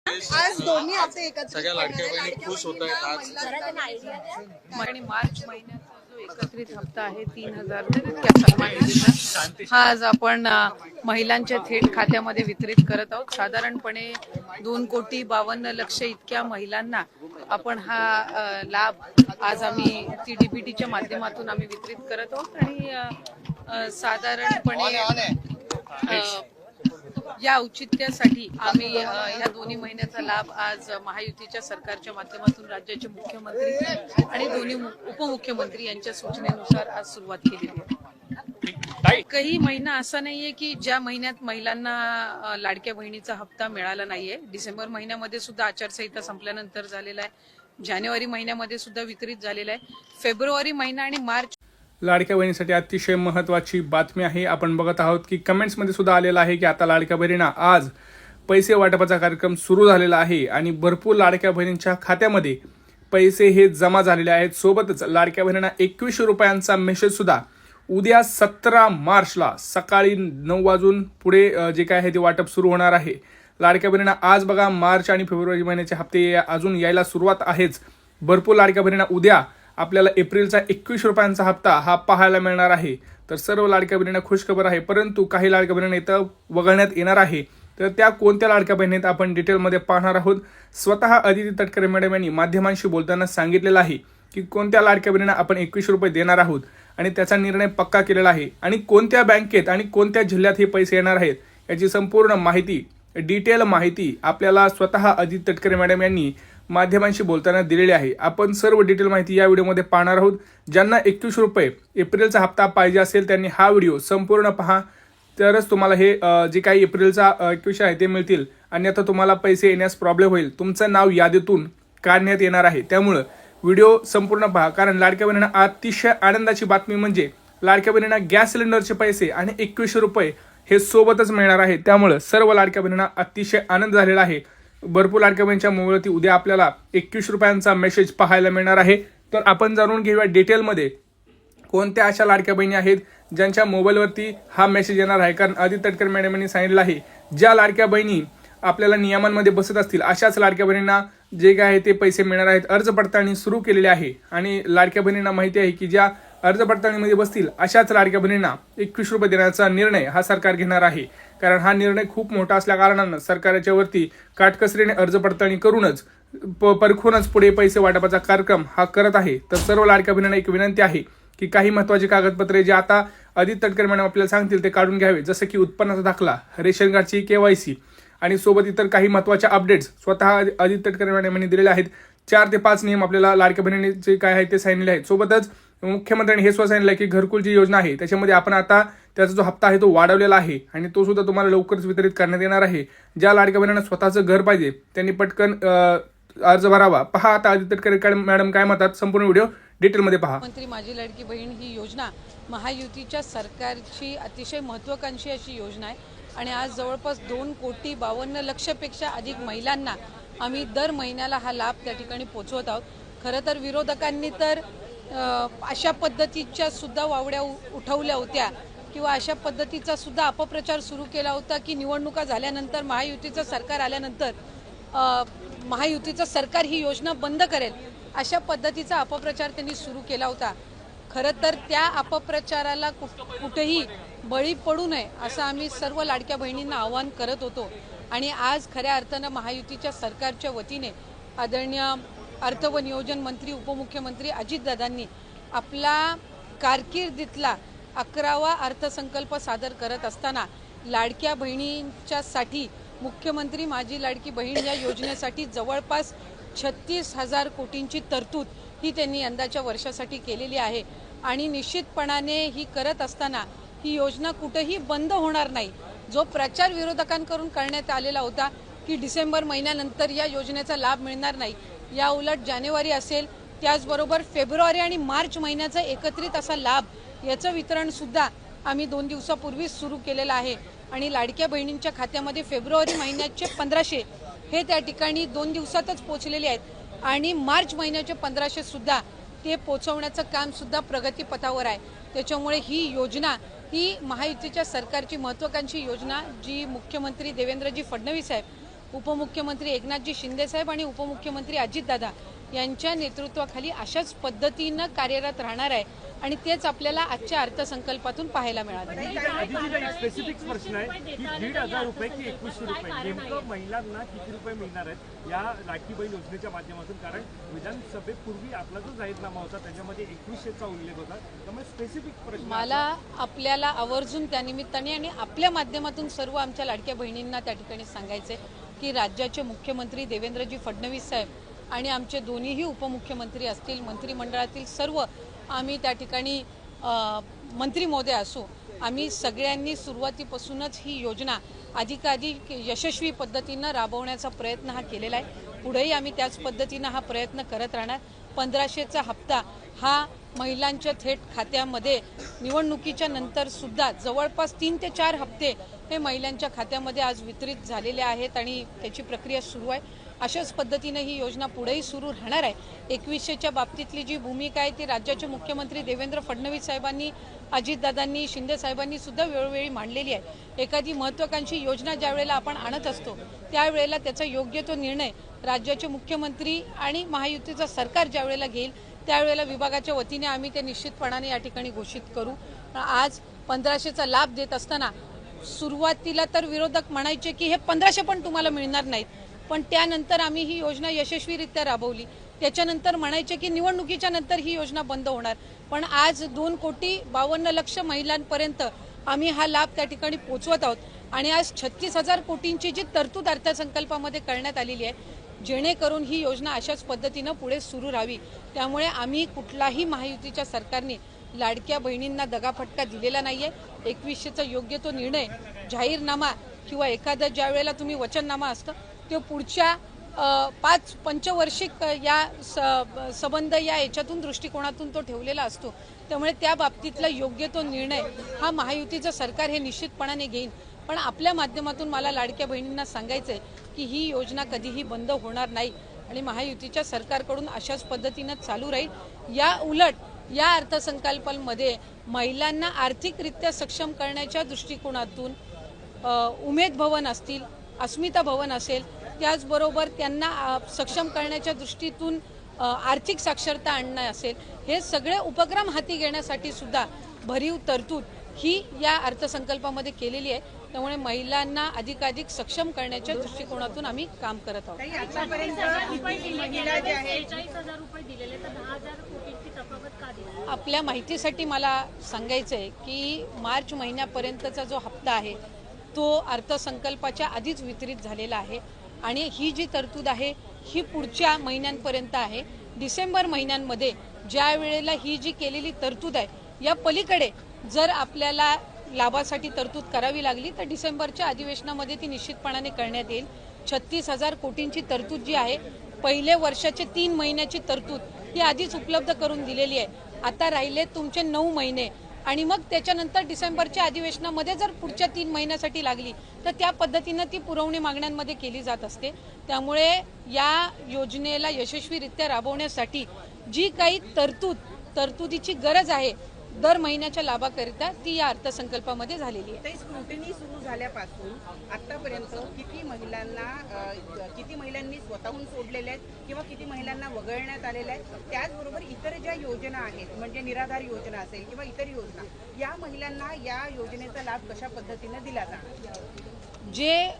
आज दोन्ही हप्ते एकत्रित सगळ्या लाडक्या बहिणी खुश होत आहेत आज. आणि मार्च महिन्याचा जो एकत्रित हप्ता आहे 3,000 त्या सन्मान निधीचा हा आज आपण महिलांच्या थेट खात्यामध्ये वितरित करत आहोत. साधारणपणे 2,52,00,000 इतक्या महिलांना आपण हा लाभ आज आम्ही TDPTच्या माध्यमातून आम्ही वितरित करत आहोत. आणि साधारणपणे या औचित्यासाठी आम्ही या दोन्ही महिन्याचा लाभ आज महायुतीच्या सरकारच्या माध्यमातून राज्याचे मुख्यमंत्री आणि दोन्ही उपमुख्यमंत्री यांच्या सूचनेनुसार आज सुरुवात केलेली आहे. काही महिना असा नाहीये की ज्या महिन्यात महिलांना लाडक्या बहिणीचा हप्ता मिळाला नाहीये. डिसेंबर महिन्यामध्ये सुद्धा आचारसंहिता संपल्यानंतर झालेला आहे. जानेवारी महिन्यामध्ये सुद्धा वितरित झालेला आहे. फेब्रुवारी महिना आणि मार्च लाडक्या बहिणीसाठी अतिशय महत्त्वाची बातमी आहे. आपण बघत आहोत की कमेंट्समध्ये सुद्धा आलेला आहे की आता लाडक्या बहिणींना आज पैसे वाटपाचा कार्यक्रम सुरू झालेला आहे आणि भरपूर लाडक्या बहिणींच्या खात्यामध्ये पैसे हे जमा झालेले आहेत. सोबतच लाडक्या बहिणींना 2100 रुपयांचा मेसेज सुद्धा उद्या 17 मार्चला सकाळी 9 वाजून पुढे जे काय आहे ते वाटप सुरू होणार आहे. लाडक्या बहिणींना आज बघा मार्च आणि फेब्रुवारी महिन्याचे हप्ते अजून यायला सुरुवात आहेच. भरपूर लाडक्या बहिणींना उद्या आपल्याला एप्रिलचा 2100 रुपयांचा हप्ता हा पाहायला मिळणार आहे. तर सर्व लाडक्या बहिणींना खुशखबर आहे. परंतु काही लाडक्या बहिणींना इथं वगळण्यात येणार आहे. तर त्या कोणत्या लाडक्या बहिणीत आपण डिटेलमध्ये पाहणार आहोत. स्वतः अदिती तटकरे मॅडम यांनी माध्यमांशी बोलताना सांगितलेलं आहे की कोणत्या लाडक्या बहिणींना आपण 2100 रुपये देणार आहोत आणि त्याचा निर्णय पक्का केलेला आहे आणि कोणत्या बँकेत आणि कोणत्या जिल्ह्यात हे पैसे येणार आहेत याची संपूर्ण माहिती डिटेल माहिती आपल्याला स्वतः अदिती तटकरे मॅडम यांनी माध्यमांशी बोलताना दिलेली आहे. आपण सर्व डिटेल माहिती या व्हिडिओमध्ये पाहणार आहोत. ज्यांना 2100 रुपये एप्रिलचा हप्ता पाहिजे असेल त्यांनी हा व्हिडिओ संपूर्ण पहा, तरच तुम्हाला हे जे काही एप्रिलचा 2100 आहे ते मिळतील. अन्यथा तुम्हाला पैसे येण्यास प्रॉब्लेम होईल. तुमचं नाव यादीतून काढण्यात येणार आहे. त्यामुळं व्हिडिओ संपूर्ण पहा. कारण लाडक्या बहिणींना अतिशय आनंदाची बातमी म्हणजे लाडक्या बहिणींना गॅस सिलेंडरचे पैसे आणि 2100 रुपये हे सोबतच मिळणार आहे. त्यामुळं सर्व लाडक्या बहिणींना अतिशय आनंद झालेला आहे. भरपूर लाडक्या बहिणींच्या मोबाईलवरती उद्या आपल्याला 2100 रुपयांचा मेसेज पाहायला मिळणार आहे. तर आपण जाणून घेऊया डिटेलमध्ये कोणत्या अशा लाडक्या बहिणी आहेत ज्यांच्या मोबाईलवरती हा मेसेज येणार आहे. कारण अदिती तटकरे मॅडम यांनी सांगितलं आहे ज्या लाडक्या बहिणी आपल्याला नियमांमध्ये बसत असतील अशाच लाडक्या बहिणींना जे काय आहे ते पैसे मिळणार आहेत. अर्ज पडताळणी सुरू केलेली आहे आणि लाडक्या बहिणींना माहिती आहे की ज्या अर्ज पडताळणीमध्ये बसतील अशाच लाडक्या बहिणींना 2100 रुपये देण्याचा निर्णय हा सरकार घेणार आहे. कारण हा निर्णय खूप मोठा असल्या कारणानं सरकार याच्यावरती काटकसरीने अर्ज पडताळणी करूनच परखूनच पुढे पैसे वाटपाचा कार्यक्रम हा करत आहे. तर सर्व लाडक्या बहिणींना एक विनंती आहे की काही महत्त्वाचे कागदपत्रे जे आता अदिती तटकरे मॅडम आपल्याला सांगतील ते काढून घ्यावे. जसं की उत्पन्नाचा दाखला, रेशन कार्डची KYC आणि सोबत इतर काही महत्त्वाच्या अपडेट्स स्वतः अदिती तटकरे मॅडम यांनी दिलेले आहेत. 4 ते 5 नियम आपल्याला लाडक्या बहिणींनी जे काय आहे ते सांगितले आहेत. सोबतच मुख्यमंत्र्यांनी हे सुद्धा सांगितलं की घरकुल जी योजना आहे त्याच्यामध्ये आपण आता त्याचा जो हप्ता आहे तो वाढवलेला आहे आणि तो सुद्धा तुम्हाला लवकरच वितरित करण्यात येणार आहे. ज्या लाडक्या बहिणींना स्वतःचं घर पाहिजे त्यांनी पटकन अर्ज भरावा. पहा आता अदिती तटकरे मॅडम काय म्हणतात, संपूर्ण व्हिडिओ डिटेलमध्ये पहा. मंत्री माझी लाडकी बहीण ही योजना महायुतीच्या सरकारची अतिशय महत्त्वाकांक्षी अशी योजना आहे आणि आज जवळपास 2,52,00,000 पेक्षा अधिक महिलांना आम्ही दर महिन्याला हा लाभ त्या ठिकाणी पोहोचवत आहोत. खरं तर विरोधकांनी तर अशा पद्धतीच्या सुद्धा वावड्या उठवल्या होत्या किंवा अशा पद्धतीचा सुद्धा अपप्रचार सुरू केला होता की निवडणुका झाल्यानंतर महायुतीचं सरकार आल्यानंतर महायुतीचं सरकार ही योजना बंद करेल अशा पद्धतीचा अपप्रचार त्यांनी सुरू केला होता. खरं तर त्या अपप्रचाराला कुठेही बळी पडू नये असं आम्ही सर्व लाडक्या बहिणींना आवाहन करत होतो. आणि आज खऱ्या अर्थानं महायुतीच्या सरकारच्या वतीने आदरणीय अर्थ व नियोजन मंत्री उपमुख्यमंत्री अजितदादांनी आपला कारकिर्दीतला 11वा अर्थसंकल्प सादर करत असताना लाडक्या बहिणींच्यासाठी मुख्यमंत्री माझी लाडकी बहीण या योजनेसाठी जवळपास 36,000 कोटींची तरतूद ही त्यांनी यंदाच्या वर्षासाठी केलेली आहे. आणि निश्चितपणाने ही करत असताना ही योजना कुठेही बंद होणार नाही. जो प्रचार विरोधकांकडून करण्यात आलेला होता की डिसेंबर महिन्यानंतर या योजनेचा लाभ मिळणार नाही, या उलट जानेवारी असेल त्याचबरोबर फेब्रुवारी आणि मार्च महिन्याचा एकत्रित असा लाभ याचं वितरण सुद्धा आम्ही 2 दिवसापूर्वीच सुरू केलेलं आहे. आणि लाडक्या बहिणींच्या खात्यामध्ये फेब्रुवारी महिन्याचे 1500 हे त्या ठिकाणी 2 दिवसातच पोहोचलेले आहेत आणि मार्च महिन्याचे 1500 सुद्धा ते पोहोचवण्याचं काम सुद्धा प्रगतीपथावर आहे. त्याच्यामुळे ही योजना ही महायुतीच्या सरकारची महत्त्वाकांक्षी योजना जी मुख्यमंत्री देवेंद्रजी फडणवीस साहेब उपमुख्यमंत्री एकनाथजी शिंदेसाहेब आणि उपमुख्यमंत्री अजितदादा यांच्या नेतृत्वाखाली अशाच पद्धतीनं कार्यरत राहणार आहे आणि तेच आपल्याला आजच्या अर्थसंकल्पातून पाहायला मिळालं. स्पेसिफिक प्रश्न आहे की 1,500 रुपये की 2100 रुपये नेमकं महिलांना किती रुपये मिळणार आहेत या लाडकी बहीण योजनेच्या माध्यमातून? कारण विधानसभेपूर्वी आपला जो जाहीरनामा होता त्याच्यामध्ये 2100चा उल्लेख होता, त्यामुळे स्पेसिफिक प्रश्न मला आपल्याला आवर्जून त्यानिमित्ताने आणि आपल्या माध्यमातून सर्व आमच्या लाडक्या बहिणींना त्या ठिकाणी सांगायचे की राज्याचे मुख्यमंत्री देवेंद्रजी फडणवीस साहेब आणि आमचे दोन्हीही उपमुख्यमंत्री असतील, मंत्रिमंडळातील सर्व आम्ही त्या ठिकाणी मंत्री महोदय असू, आम्ही सगळ्यांनी सुरुवातीपासूनच ही योजना अधिकाधिक यशस्वी पद्धतीनं राबवण्याचा प्रयत्न हा केलेला आहे. पुढेही आम्ही त्याच पद्धतीनं हा प्रयत्न करत राहणार. 1500चा हप्ता हा महिलांच्या थेट खात्यामध्ये निवडणुकीच्या नंतर सुद्धा जवळपास 3 ते 4 हप्ते हे महिलांच्या खात्यामध्ये आज वितरित झालेले आहेत आणि त्याची प्रक्रिया सुरू आहे. अशाच पद्धतीने ही योजना पुढेही सुरू राहणार आहे. 2100च्या बाबतीतली जी भूमिका आहे ती राज्याचे मुख्यमंत्री देवेंद्र फडणवीस साहेबांनी, अजितदादांनी, शिंदे साहेबांनी सुद्धा वेळोवेळी मांडलेली आहे. एखादी महत्त्वाकांक्षी योजना ज्या वेळेला आपण आणत असतो त्यावेळेला त्याचा योग्य तो निर्णय राज्याचे मुख्यमंत्री आणि महायुतीचं सरकार ज्या वेळेला घेईल त्यावेळेला विभागाच्या वतीने आम्ही ते निश्चितपणाने या ठिकाणी घोषित करू. आज 1500चा लाभ देत असताना सुरुवातीला तर विरोधक म्हणायचे की हे 1500 पण तुम्हाला मिळणार नाहीत, पण त्यानंतर आम्ही ही योजना यशस्वीरित्या राबवली. त्याच्यानंतर म्हणायचे की निवडणुकीच्या नंतर ही योजना बंद होणार, पण आज 2,52,00,000 महिलांपर्यंत आम्ही हा लाभ त्या ठिकाणी पोहोचवत आहोत आणि आज 36,000 कोटींची जी तरतूद अर्थसंकल्पामध्ये करण्यात आलेली आहे जेणेकरून ही योजना अशाच पद्धतीनं पुढे सुरू राहावी. त्यामुळे आम्ही कुठलाही महायुतीच्या सरकारने लाडक्या बहिणींना दगाफटका दिलेला नाहीये. 2100चा योग्य तो निर्णय जाहीरनामा किंवा एखादा ज्या वेळेला तुम्ही वचननामा असतं तो पुढच्या 5 पंचवार्षिक या संबंध या याच्यातून दृष्टिकोनातून तो ठेवलेला असतो. त्यामुळे त्या बाबतीतला योग्य तो निर्णय हा महायुतीचं सरकार हे निश्चितपणाने घेईन. पण आपल्या माध्यमातून मला लाडक्या बहिणींना सांगायचं आहे की ही योजना कधीही बंद होणार नाही आणि महायुतीच्या सरकारकडून अशाच पद्धतीनं चालू राहील. या उलट या अर्थसंकल्पामध्ये महिलांना आर्थिकरित्या सक्षम करण्याच्या दृष्टिकोनातून उमेद भवन असतील, अस्मिता भवन असेल, त्याचबरोबर त्यांना सक्षम करण्याच्या दृष्टीतून आर्थिक साक्षरता आणणं असेल, हे सगळे उपक्रम हाती घेण्यासाठी सुद्धा भरीव तरतूद ही या अर्थसंकल्पामध्ये केलेली आहे. त्यामुळे महिलांना अधिकाधिक सक्षम करण्याच्या दृष्टिकोनातून आम्ही काम करत आहोत. आपल्या माहितीसाठी मला सांगायचं आहे की मार्च महिन्यापर्यंतचा जो हप्ता आहे तो अर्थसंकल्पाच्या आधीच वितरित झालेला आहे आणि ही जी तरतूद आहे ही पुढच्या महिन्यांपर्यंत आहे. डिसेंबर महिन्यांमध्ये ज्या वेळेला ही जी केलेली तरतूद आहे या पलीकडे जर आपल्याला लाभासाठी तरतूद करावी लागली तर डिसेंबरच्या अधिवेशनामध्ये ती निश्चितपणाने करण्यात येईल. 36,000 कोटींची तरतूद जी आहे, पहिले वर्षाचे 3 महिन्याची तरतूद ही आधीच उपलब्ध करून दिलेली आहे. आता राहिले तुमचे 9 महिने आणि मग त्याच्यानंतर डिसेंबरच्या अधिवेशनामध्ये जर पुढच्या 3 महिन्यासाठी लागली तर त्या पद्धतीनं ती पुरवणी मागण्यांमध्ये केली जात असते. त्यामुळे या योजनेला यशस्वीरित्या राबवण्यासाठी जी काही तरतुदीची गरज आहे दर महिन्याच्या लाभाकरिता ती या अर्थसंकल्पामध्ये झालेली आहे. स्क्रुटिनी सुरू झाल्यापासून आतापर्यंत किती महिलांनी स्वतःहून सोडलेले आहेत किंवा किती महिलांना वगळण्यात आलेल्या आहेत, त्याचबरोबर इतर ज्या योजना आहेत म्हणजे निराधार योजना असेल किंवा इतर योजना, या महिलांना या योजनेचा लाभ कशा पद्धतीने दिला जाणार? जे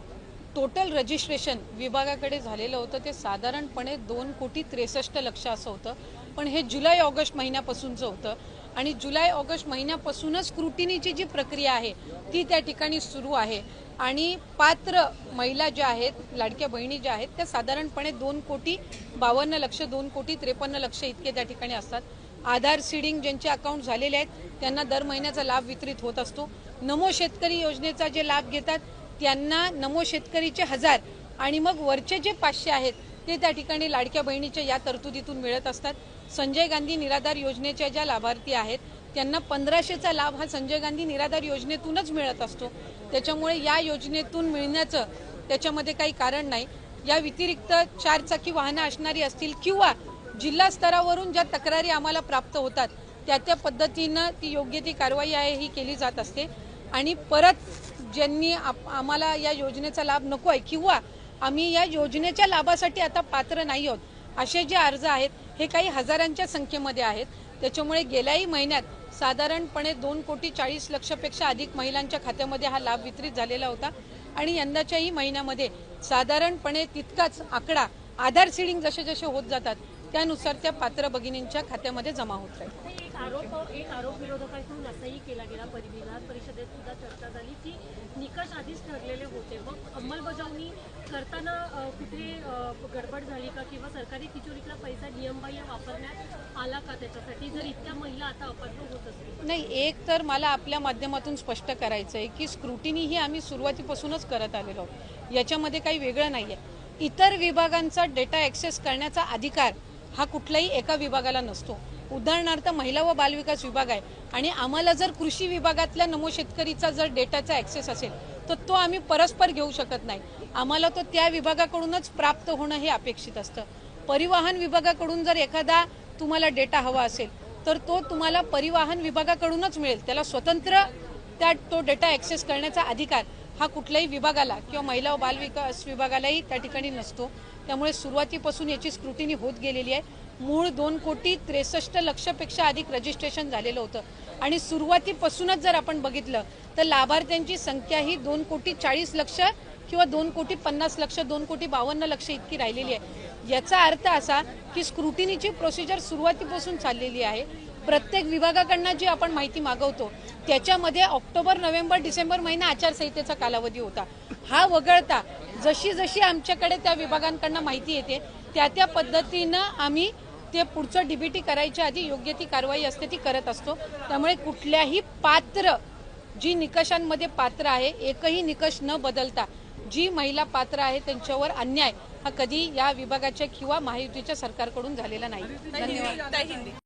टोटल रजिस्ट्रेशन विभागाकडे झालेलं होतं ते साधारणपणे 2,63,00,000 असं होतं, पण हे जुलै ऑगस्ट महिन्यापासूनचं होतं आणि जुलै ऑगस्ट महिन्यापासूनच स्क्रुटिनीची जी प्रक्रिया आहे ती त्या ठिकाणी सुरू आहे आणि पात्र महिला ज्या आहेत, लाडक्या बहिणी ज्या आहेत, त्या साधारणपणे 2,52,00,000 2,53,00,000 इतके त्या ठिकाणी असतात. आधार सीडिंग ज्यांचे अकाउंट झालेले आहेत त्यांना दर महिन्याचा लाभ वितरित होत असतो. नमो शेतकरी योजनेचा जे लाभ घेतात त्यांना नमो शेतकरीचे 1000 आणि मग वरचे जे 500 आहेत ते त्या ठिकाणी लाडक्या बहिणीच्या या तरतुदीतून मिळत असतात. संजय गांधी निराधार योजनेच्या ज्या लाभार्थी आहेत त्यांना 1500चा लाभ हा संजय गांधी निराधार योजनेतूनच मिळत असतो. त्याच्यामुळे या योजनेतून मिळण्याचं त्याच्यामध्ये काही कारण नाही. या व्यतिरिक्त 4 चाकी वाहनं असणारी असतील किंवा जिल्हा स्तरावरून ज्या तक्रारी आम्हाला प्राप्त होतात त्या पद्धतीनं ती योग्य ती कारवाई आहे ही केली जात असते आणि परत ज्यांनी आम्हाला या योजनेचा लाभ नको आहे किंवा आम्ही या योजनेच्या लाभासाठी आता पात्र नाही आहोत. असे जे अर्ज आहेत हे काही हजारांच्या संख्येमध्ये आहेत. त्याच्यामुळे गेल्याही महिन्यात साधारणपणे 2,40,00,000पेक्षा अधिक महिलांच्या खात्यामध्ये हा लाभ वितरित झालेला होता आणि यंदाच्याही महिन्यामध्ये साधारणपणे तितकाच आकडा आधार सीडिंग जसे जसे होत जातात त्यानुसार त्या पात्र भगिनींच्या खात्यामध्ये जमा होत राहील. एक आरोप विरोधकांकडून असाही केला गेला. विधान परिषदेत सुद्धा चर्चा झाली की निकष आधीच ठरलेले होते, मग अंमलबजावणी करताना कुठे गडबड झाली का किंवा सरकारी तिजोरीतला पैसा नियमबाह्य वापरण्यात आला का त्याच्यासाठी, जर इतक्या महिला आता अपात्र होत असतील? नाही, एक तर मला आपल्या माध्यमातून स्पष्ट करायचं आहे की स्क्रुटिनी ही आम्ही सुरुवातीपासूनच करत आलेलो आहोत. याच्यामध्ये काही वेगळं नाही आहे. इतर विभागांचा डेटा ॲक्सेस करण्याचा अधिकार हा कुठल्याही एका विभागाला नसतो. उदाहरणार्थ महिला व बालविकास विभाग आहे आणि आम्हाला जर कृषी विभागातल्या नमो शेतकरीचा जर डेटाचा ॲक्सेस असेल तर तो आम्ही परस्पर घेऊ शकत नाही. आम्हाला तो त्या विभागाकडूनच प्राप्त होणं हे अपेक्षित असतं. परिवहन विभागाकडून जर एखादा तुम्हाला डेटा हवा असेल तर तो तुम्हाला परिवहन विभागाकडूनच मिळेल. त्याला स्वतंत्र तो डेटा ॲक्सेस करण्याचा अधिकार हा कुठल्याही विभागाला किंवा महिला व बालविकास विभागालाही त्या ठिकाणी नसतो. त्यामुळे सुरुवातीपासून याची स्क्रुटिनी होत गेलेली आहे. मूळ 2,63,00,000पेक्षा अधिक रजिस्ट्रेशन झालेलं होतं आणि सुरुवातीपासूनच जर आपण बघितलं तर लाभार्थ्यांची संख्या ही 2,40,00,000 किंवा 2,50,00,000 2,52,00,000 इतकी राहिलेली आहे. याचा अर्थ असा की स्क्रुटिनीची प्रोसिजर सुरुवातीपासून चाललेली आहे. प्रत्येक विभागाकडनं जी आपण माहिती मागवतो त्याच्यामध्ये ऑक्टोबर, नोव्हेंबर, डिसेंबर महिना आचारसंहितेचा कालावधी होता. हा वगळता जशी जशी आमच्याकडे त्या विभागांकडनं माहिती येते त्या पद्धतीनं आम्ही ते पुढचं डीबीटी करायच्या आधी योग्य ती कारवाई असते ती करत असतो. त्यामुळे कुठल्याही पात्र जी निकषांमध्ये पात्र आहे एकही निकष न बदलता जी महिला पात्र आहे त्यांच्यावर अन्याय हा कधी या विभागाच्या किंवा महायुतीच्या सरकारकडून झालेला नाही. धन्यवाद.